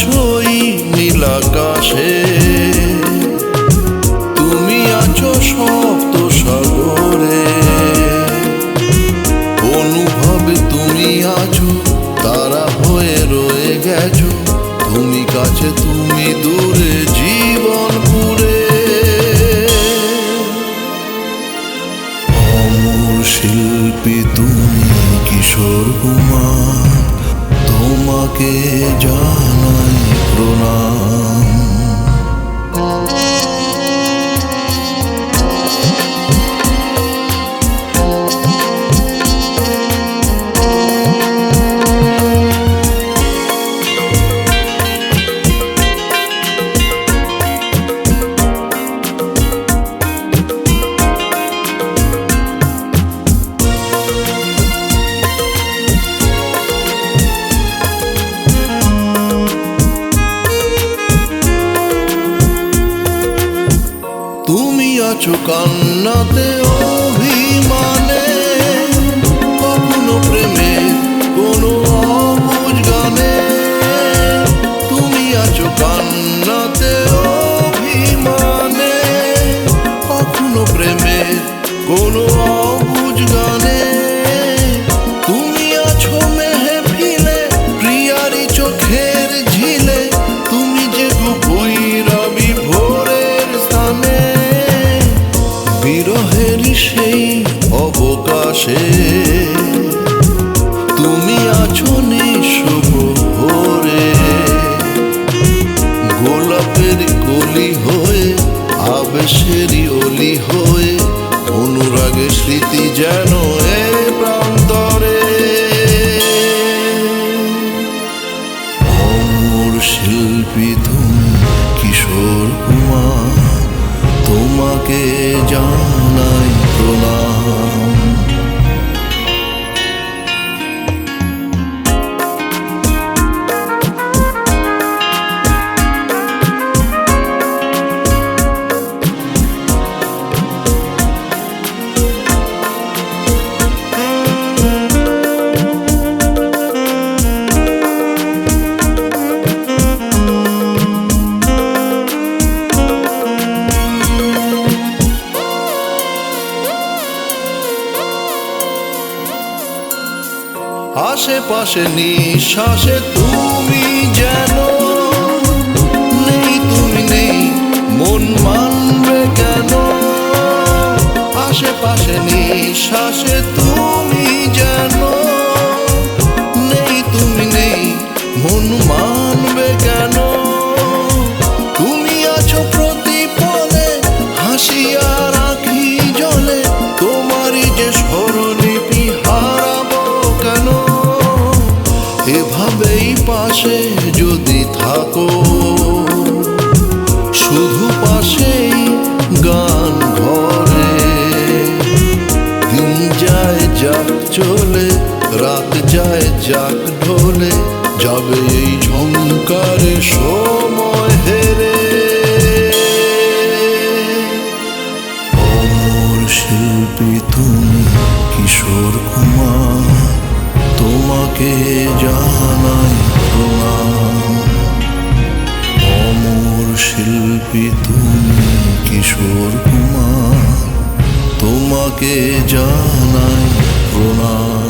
আছো এই নীল আকাশে, তুমি আছো সপ্ত সাগরে, অনুভবে তুমি আছো তারা হয়ে রয়ে গেছো, তুমি কাছে তুমি দূরে জীবন পুরে। অমর শিল্পী তুমি কিশোর কুমার, তোমাকে জানাই প্রণাম। তুমি আছো কান্নাতে অভিমানে, কখনো প্রেমে কোনো অবুঝ গানে। তুমি আছো কান্নাতে অভিমানে, কখনো প্রেমে কোনো অবুঝ গানে। তুমি আছো মেহফিলে প্রিয়ারি চোখের ঝিলে, তুমি যে ভৈরবী ভোরের স্থানে, বিরহের সেই অবকাশে। তুমি আছো নিঃশোভরে, গোলাপের কলি হয়ে আবেশেরই অলি হয়ে, অনুরাগের স্মৃতি যেন এ প্রান্তরে। অমর শিল্পী তুমি কিশোর কুমার, তোমাকে জানাই প্রণাম। আশেপাশে নিঃশ্বাসে তুমি যেন নেই, তুমি নেই মন মানবে কেন? আশেপাশে নিঃশ্বাসে তুমি যেন নেই, তুমি নেই মন মানবে কেন? তুমি আছো প্রতিপলে হাসি আর আঁখি জলে, তোমারই যে স্বরলিপি হারাবো কেন? এভাবেই পাশে যদি থাকো, শুধু পাশেই গান ঘরে, দিন যায় যাক চলে, রাত যায় যাক ঢলে, যাবে এই ঝংকারে সময় হেরে। অমর শিল্পী তুমি কিশোর কুমার, তোমাকে জানাই প্রণাম। অমর শিল্পী তুমি কিশোর কুমার, তোমাকে জানাই প্রণাম।